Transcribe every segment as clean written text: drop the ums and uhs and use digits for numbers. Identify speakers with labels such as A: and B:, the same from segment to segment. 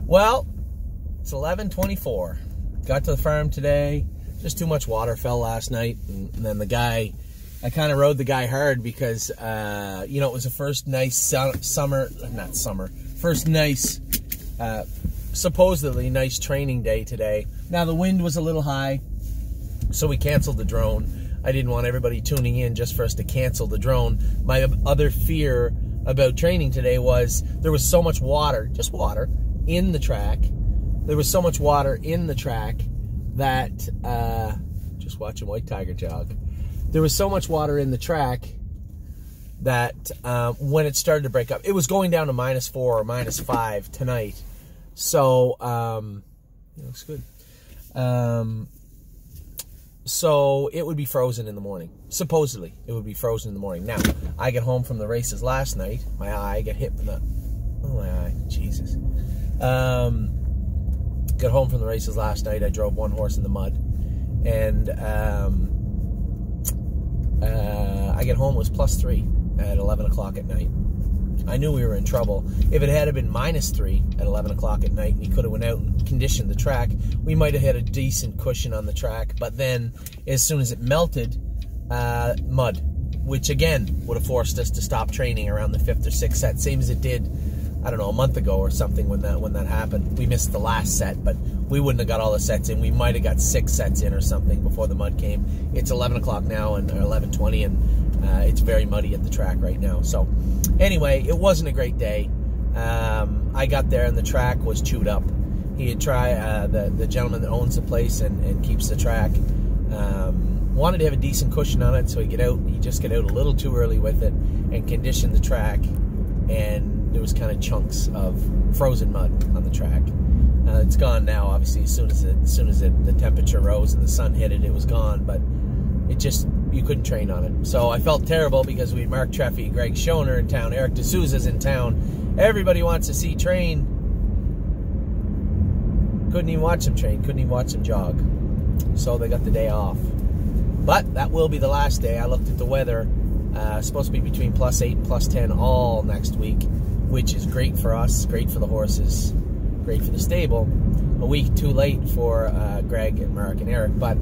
A: Well, it's 11:24. Got to the farm today. Just too much water fell last night, and then the guy, I kind of rode the guy hard because, you know, it was the first nice first nice, supposedly nice training day today. Now, the wind was a little high, so we canceled the drone. I didn't want everybody tuning in just for us to cancel the drone. My other fear about training today was there was so much water, just water, in the track. There was so much water in the track that, just watching White Tiger jog. There was so much water in the track that when it started to break up, it was going down to -4 or -5 tonight. So, it looks good. So it would be frozen in the morning. Supposedly, it would be frozen in the morning. Now, I get home from the races last night. My eye got hit with the... Oh, my eye. Jesus. Got home from the races last night. I drove one horse in the mud. And I get home, it was +3 at 11 o'clock at night. I knew we were in trouble. If it had been -3 at 11 o'clock at night and he could have went out and conditioned the track, we might have had a decent cushion on the track. But then, as soon as it melted, mud, which again would have forced us to stop training around the 5th or 6th set, same as it did, I don't know, a month ago or something when that happened. We missed the last set, but we wouldn't have got all the sets in. We might have got 6 sets in or something before the mud came. It's 11 o'clock now, and 11:20, and it's very muddy at the track right now. So anyway, it wasn't a great day. I got there and the track was chewed up. He had tried, the gentleman that owns the place and keeps the track, wanted to have a decent cushion on it, so he just got out a little too early with it and conditioned the track, and there was kind of chunks of frozen mud on the track. It's gone now, obviously. As soon as the temperature rose and the sun hit it, it was gone. But it just, you couldn't train on it. So I felt terrible because we had Mark Treffy, Greg Schoner in town, Eric D'Souza's in town. Everybody wants to see train. Couldn't even watch them train. Couldn't even watch them jog. So they got the day off. But that will be the last day. I looked at the weather. Supposed to be between +8 and +10 all next week, which is great for us, great for the horses, great for the stable. A week too late for Greg and Mark and Eric, but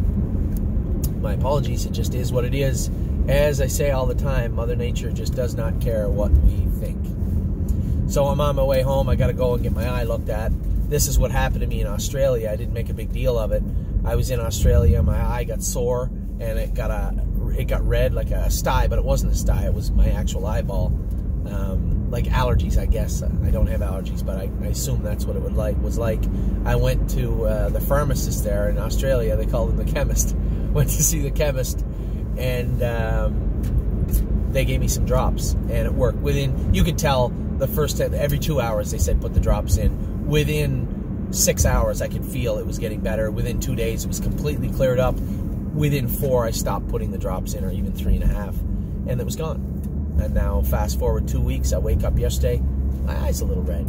A: my apologies, it just is what it is. As I say all the time, Mother Nature just does not care what we think. So I'm on my way home. I got to go and get my eye looked at. This is what happened to me in Australia. I didn't make a big deal of it. I was in Australia, my eye got sore, and it got red like a sty, but it wasn't a sty, it was my actual eyeball. Like allergies, I guess. I don't have allergies, but I assume that's what it was like. I went to the pharmacist there in Australia. They called him the chemist. Went to see the chemist, and they gave me some drops, and it worked. You could tell the first time, every 2 hours they said put the drops in. Within 6 hours, I could feel it was getting better. Within 2 days, it was completely cleared up. Within 4, I stopped putting the drops in, or even 3.5, and it was gone. And now, fast forward 2 weeks, I wake up yesterday, my eye's a little red.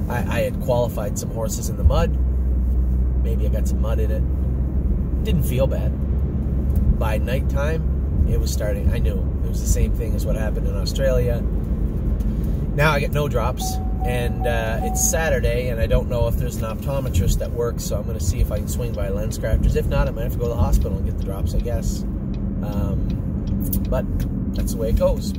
A: I had qualified some horses in the mud. Maybe I got some mud in it. Didn't feel bad. By nighttime, it was starting. I knew it was the same thing as what happened in Australia. Now I get no drops. And it's Saturday, and I don't know if there's an optometrist that works, so I'm going to see if I can swing by Lens Crafters. If not, I might have to go to the hospital and get the drops, I guess. But that's the way it goes.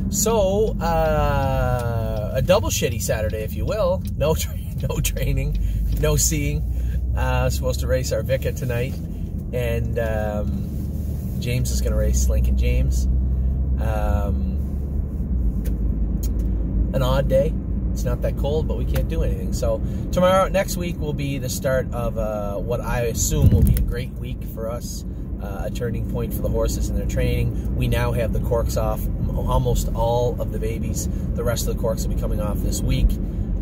A: So, a double shitty Saturday, if you will. No training, no seeing. Supposed to race our Vica tonight, and James is going to race Lincoln James. An odd day. It's not that cold, but we can't do anything. So next week will be the start of what I assume will be a great week for us, a turning point for the horses in their training. We now have the corks off, almost all of the babies. The rest of the corks will be coming off this week.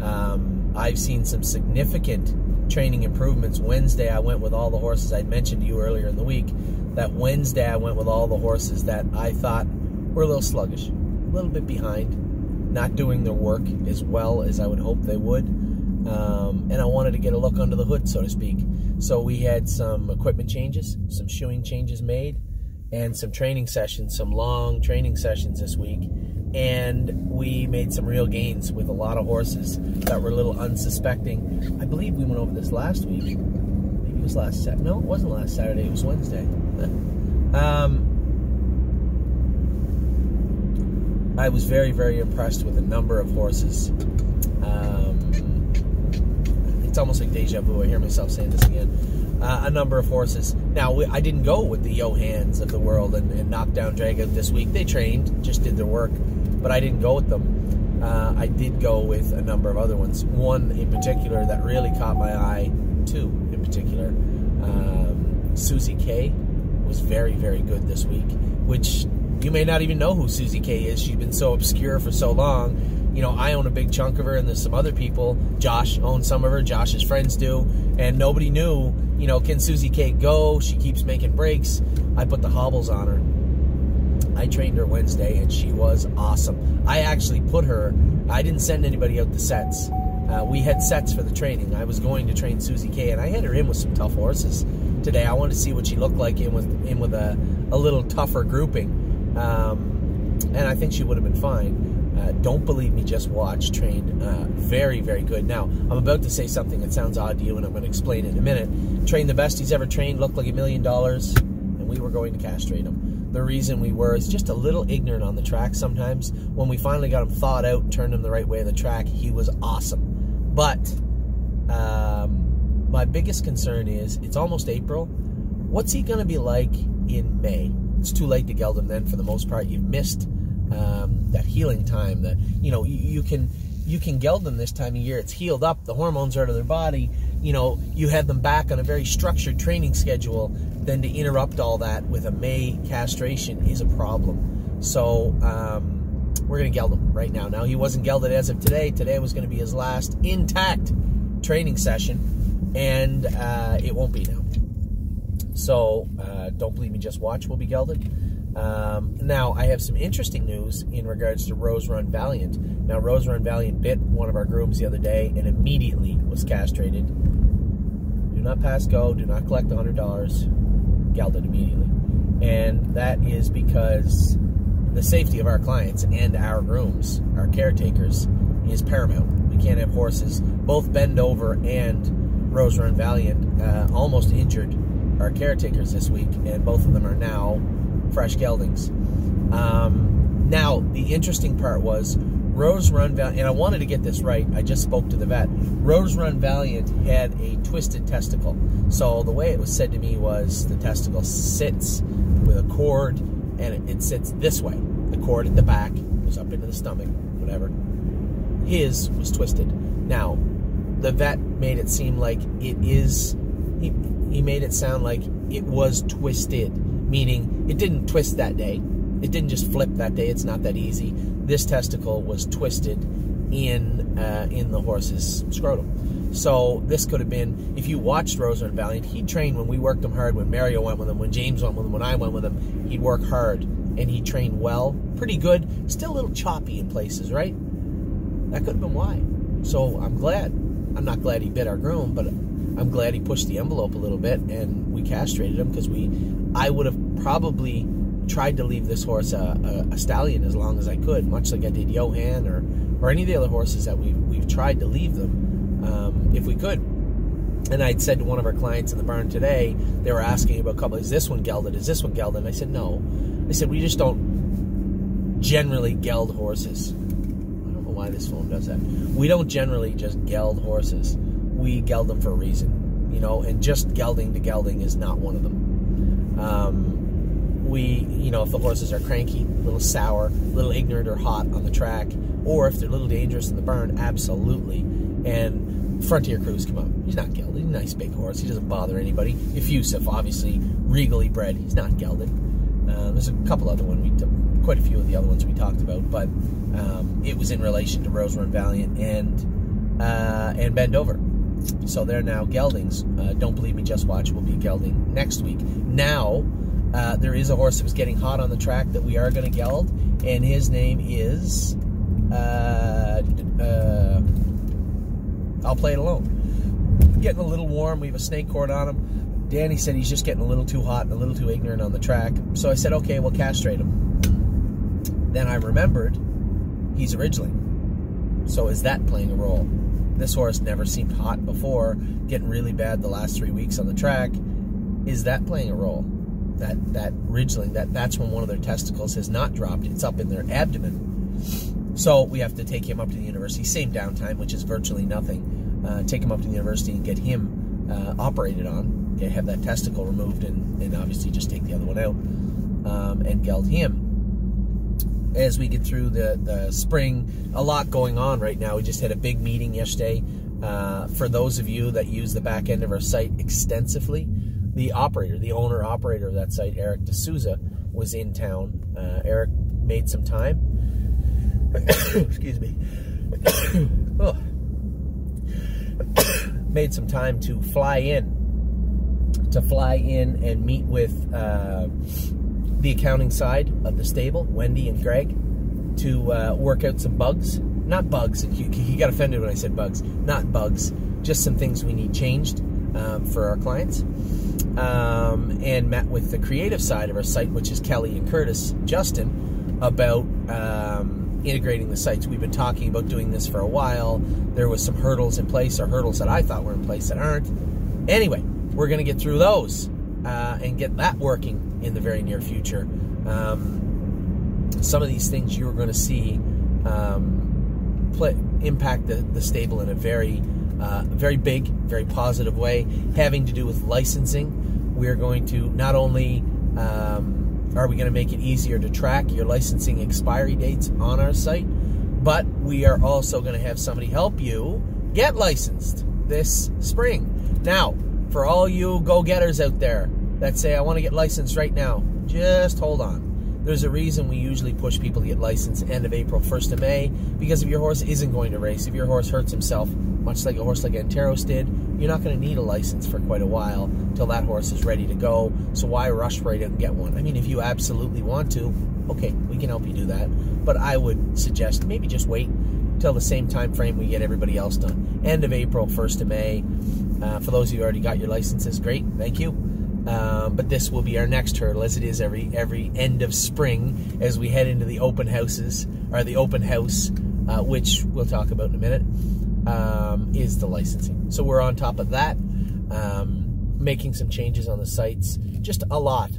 A: I've seen some significant training improvements. Wednesday, I went with all the horses. I mentioned to you earlier in the week that Wednesday I went with all the horses that I thought were a little sluggish, a little bit behind, not doing their work as well as I would hope they would. And I wanted to get a look under the hood, so to speak. So we had some equipment changes, some shoeing changes made, and some training sessions, some long training sessions this week. and we made some real gains with a lot of horses that were a little unsuspecting. I believe we went over this last week. Maybe it was last Saturday. No, it wasn't last Saturday. It was Wednesday. I was very, very impressed with a number of horses. It's almost like deja vu. I hear myself saying this again. A number of horses. Now, I didn't go with the Johans of the world and Knockdown Dragout this week. They trained, just did their work, but I didn't go with them. I did go with a number of other ones. One in particular that really caught my eye, two in particular. Susie K was very, very good this week, which you may not even know who Susie K is. She's been so obscure for so long. You know, I own a big chunk of her, and there's some other people. Josh owns some of her. Josh's friends do. And nobody knew, you know, can Susie K go? She keeps making breaks. I put the hobbles on her. I trained her Wednesday, and she was awesome. I actually put her, I didn't send anybody out to sets. We had sets for the training. I was going to train Susie K, and I had her in with some tough horses today. I wanted to see what she looked like in with a little tougher grouping. And I think she would have been fine. Don't believe me, just watch. Trained very, very good. Now, I'm about to say something that sounds odd to you, and I'm going to explain it in a minute. Trained the best he's ever trained, looked like $1 million, and we were going to castrate him. The reason we were is just a little ignorant on the track sometimes. When we finally got him thawed out and turned him the right way on the track, he was awesome. But my biggest concern is, it's almost April. What's he going to be like in May? It's too late to geld him then for the most part. You've missed that healing time. That, you know, you can geld them this time of year. It's healed up. The hormones are out of their body. You know, you had them back on a very structured training schedule. Then to interrupt all that with a May castration is a problem. So we're going to geld him right now. Now, he wasn't gelded as of today. Today was going to be his last intact training session, and it won't be now. So don't believe me, just watch. We'll be gelded. Now, I have some interesting news in regards to Rose Run Valiant. Now, Rose Run Valiant bit one of our grooms the other day and immediately was castrated. Do not pass go. Do not collect $100. Gelded immediately. And that is because the safety of our clients and our grooms, our caretakers, is paramount. We can't have horses, both Bend Over and Rose Run Valiant, almost injured our caretakers this week, and both of them are now fresh geldings. Now, the interesting part was Rose Run Valiant, and I wanted to get this right. I just spoke to the vet. Rose Run Valiant had a twisted testicle. So the way it was said to me was the testicle sits with a cord, and it sits this way. The cord at the back goes up into the stomach, whatever. His was twisted. Now, the vet made it seem like it is, he made it sound like it was twisted, meaning it didn't twist that day. It didn't just flip that day. It's not that easy. This testicle was twisted in the horse's scrotum. So this could have been, if you watched Rose Run Valiant, he'd train when we worked him hard, when Mario went with him, when James went with him, when I went with him. He'd work hard, and he trained well, pretty good, still a little choppy in places, right? That could have been why. So I'm glad. I'm not glad he bit our groom, but I'm glad he pushed the envelope a little bit and we castrated him, because I would have probably tried to leave this horse a stallion as long as I could, much like I did Johan or any of the other horses that we've tried to leave them if we could. And I'd said to one of our clients in the barn today, they were asking about a couple, is this one gelded? Is this one gelded? And I said, no. I said, we just don't generally geld horses. I don't know why this phone does that. We don't generally just geld horses. We geld them for a reason, you know, and just gelding to gelding is not one of them. You know, if the horses are cranky, a little sour, a little ignorant or hot on the track, or if they're a little dangerous in the barn, absolutely. And Frontier Cruz come up. He's not gelded. He's a nice big horse. He doesn't bother anybody. Effusive, obviously, regally bred. He's not gelded. There's a couple other ones, quite a few of the other ones we talked about, but it was in relation to Rose Run Valiant and Bend Over. So they're now geldings. Don't believe me, just watch. We'll be gelding next week. Now, there is a horse that was getting hot on the track that we are going to geld, and his name is, I'll play it alone. Getting a little warm. We have a snake cord on him. Danny said he's just getting a little too hot and a little too ignorant on the track. So I said, okay, we'll castrate him. Then I remembered he's a ridgeling. So is that playing a role? This horse never seemed hot before, getting really bad the last 3 weeks on the track. Is that playing a role? That ridgeling, that's when one of their testicles has not dropped. It's up in their abdomen. So we have to take him up to the university. Same downtime, which is virtually nothing. Take him up to the university and get him operated on. Have that testicle removed and obviously just take the other one out and geld him. As we get through the spring, a lot going on right now. We just had a big meeting yesterday. For those of you that use the back end of our site extensively, the owner-operator of that site, Eric D'Souza, was in town. Eric made some time. Excuse me. Oh. Made some time to fly in and meet with the accounting side of the stable, Wendy and Greg, to work out some bugs. Not bugs. He got offended when I said bugs. Not bugs. Just some things we need changed for our clients. And met with the creative side of our site, which is Kelly and Curtis Justin, about integrating the sites. We've been talking about doing this for a while. There was some hurdles in place, or hurdles that I thought were in place that aren't. Anyway, we're going to get through those and get that working in the very near future. Some of these things you're going to see impact the stable in a very big, very positive way, having to do with licensing. We're going to not only are we going to make it easier to track your licensing expiry dates on our site, but we are also going to have somebody help you get licensed this spring. Now, for all you go-getters out there that say, I want to get licensed right now, just hold on. There's a reason we usually push people to get licensed end of April, 1st of May, because if your horse isn't going to race, if your horse hurts himself, much like a horse like Anteros did, you're not going to need a license for quite a while till that horse is ready to go. So why rush right out and get one? I mean, if you absolutely want to, okay, we can help you do that. But I would suggest maybe just wait till the same time frame we get everybody else done. End of April, 1st of May. For those of you who already got your licenses, great, thank you. But this will be our next hurdle, as it is every end of spring, as we head into the open houses, or the open house, which we'll talk about in a minute, is the licensing. So we're on top of that, making some changes on the sites. Just a lot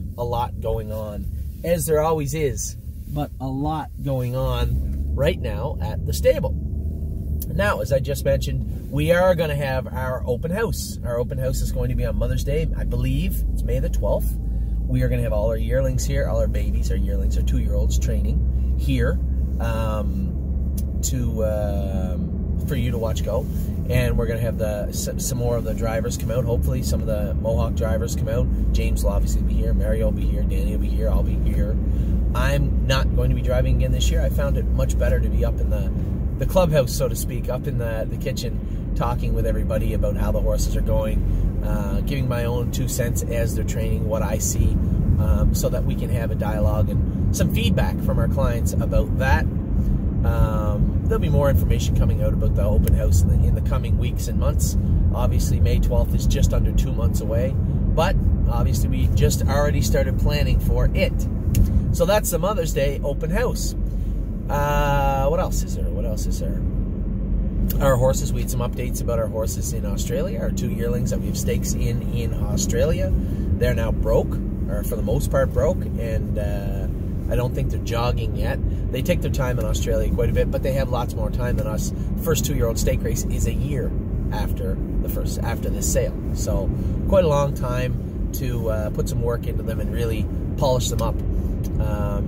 A: going on, as there always is, but a lot going on right now at the stable. Now, as I just mentioned, we are going to have our open house. Our open house is going to be on Mother's Day. I believe it's May the 12th. We are going to have all our yearlings here, all our babies, our yearlings, our 2-year-olds training here for you to watch go. And we're going to have some more of the drivers come out. Hopefully some of the Mohawk drivers come out. James will obviously be here. Mario will be here. Danny will be here. I'll be here. I'm not going to be driving again this year. I found it much better to be up in the clubhouse, so to speak, up in the kitchen, talking with everybody about how the horses are going, giving my own 2 cents as they're training, what I see, so that we can have a dialogue and some feedback from our clients about that. There'll be more information coming out about the open house in the coming weeks and months. Obviously, May 12th is just under 2 months away, but obviously we just already started planning for it. So that's the Mother's Day open house. What else is there? Our horses, we had some updates about our horses in Australia, our 2 yearlings that we have stakes in Australia. They're now broke, or for the most part broke, and I don't think they're jogging yet. They take their time in Australia quite a bit, but they have lots more time than us. The first 2-year-old stake race is a year after this sale. So quite a long time to put some work into them and really polish them up.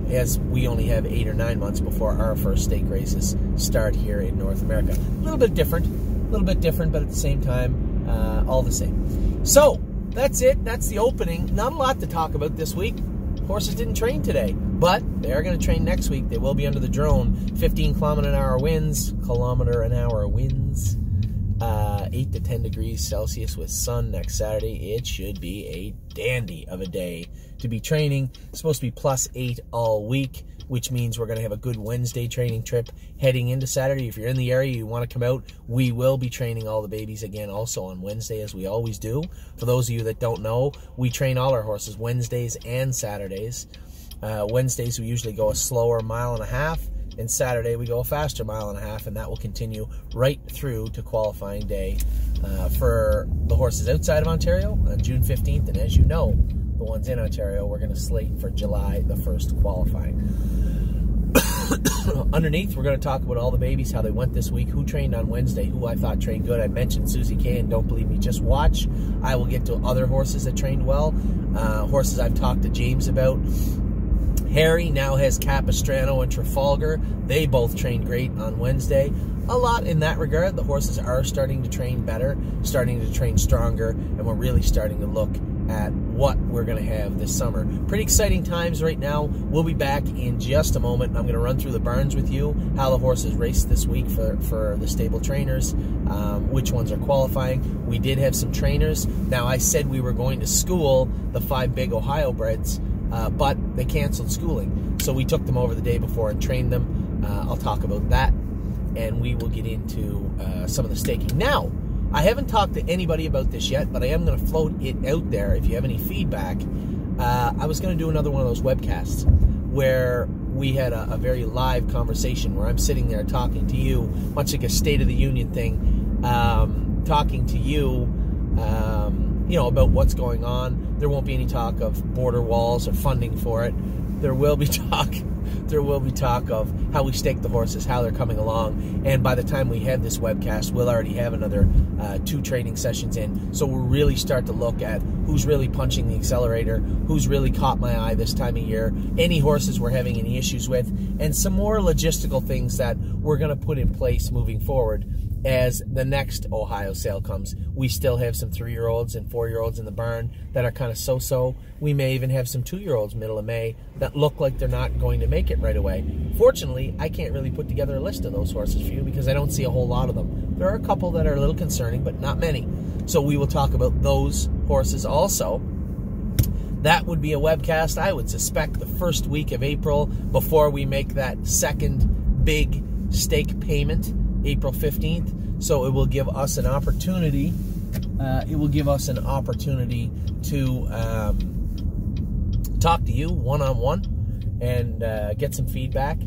A: As we only have 8 or 9 months before our first stake races start here in North America. A little bit different, but at the same time, all the same. So, that's it. That's the opening. Not a lot to talk about this week. Horses didn't train today, but they are going to train next week. They will be under the drone. 15 kilometer-an-hour winds, 8 to 10 degrees Celsius with sun next Saturday. It should be a dandy of a day to be training. It's supposed to be +8 all week, which means we're going to have a good Wednesday training trip heading into Saturday. If you're in the area, you want to come out, we will be training all the babies again also on Wednesday, as we always do. For those of you that don't know, we train all our horses Wednesdays and Saturdays. Wednesdays we usually go a slower 1.5 miles, and Saturday we go a faster 1.5 miles, and that will continue right through to qualifying day for the horses outside of Ontario on June 15th. And as you know, the ones in Ontario, we're going to slate for July the 1st qualifying. Underneath, we're going to talk about all the babies, how they went this week, who trained on Wednesday, who I thought trained good. I mentioned Susie K, and don't believe me, just watch. I will get to other horses that trained well, horses I've talked to James about. Harry now has Capistrano and Trafalgar. They both trained great on Wednesday. A lot in that regard. The horses are starting to train better, starting to train stronger, and we're really starting to look at what we're going to have this summer. Pretty exciting times right now. We'll be back in just a moment. I'm going to run through the barns with you, how the horses raced this week for the stable trainers, which ones are qualifying. We did have some trainers. Now, I said we were going to school the 5 big Ohio breds, but they canceled schooling. So we took them over the day before and trained them. I'll talk about that, and we will get into some of the staking. Now, I haven't talked to anybody about this yet, but I am going to float it out there if you have any feedback. I was going to do another one of those webcasts where we had a very live conversation where I'm sitting there talking to you, much like a State of the Union thing, talking to you, you know, about what's going on. There won't be any talk of border walls or funding for it. There will be talk. There will be talk of how we stake the horses, how they're coming along, and by the time we have this webcast, we'll already have another 2 training sessions in. So we'll really start to look at who's really punching the accelerator, who's really caught my eye this time of year, any horses we're having any issues with, and some more logistical things that we're going to put in place moving forward as the next Ohio sale comes. We still have some 3-year-olds and 4-year-olds in the barn that are kind of so-so. We may even have some 2-year-olds middle of May that look like they're not going to make it right away. Fortunately, I can't really put together a list of those horses for you because I don't see a whole lot of them. There are a couple that are a little concerning, but not many. So we will talk about those horses also. That would be a webcast, I would suspect, the first week of April before we make that second big stake payment, April 15th. So it will give us an opportunity. To talk to you one-on-one and get some feedback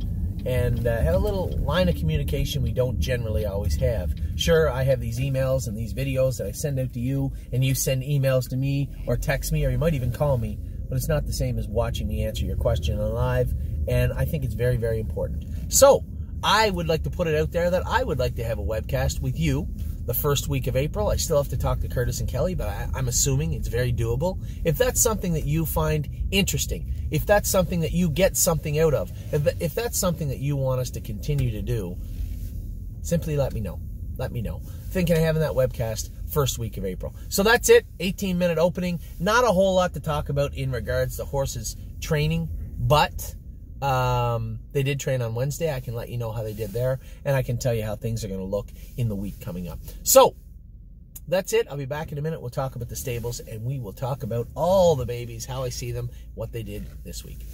A: and have a little line of communication we don't generally always have. Sure, I have these emails and these videos that I send out to you, and you send emails to me or text me, or you might even call me, but it's not the same as watching me answer your question on live, and I think it's very, very important. So I would like to put it out there that I would like to have a webcast with you the first week of April. I still have to talk to Curtis and Kelly, but I'm assuming it's very doable. If that's something that you find interesting, if that's something that you get something out of, if that's something that you want us to continue to do, simply let me know. Let me know. Thinking of having that webcast first week of April. So that's it. 18-minute opening. Not a whole lot to talk about in regards to horses training, but they did train on Wednesday. I can let you know how they did there, and I can tell you how things are going to look in the week coming up. So that's it. I'll be back in a minute. We'll talk about the stables, and we will talk about all the babies, how I see them, what they did this week.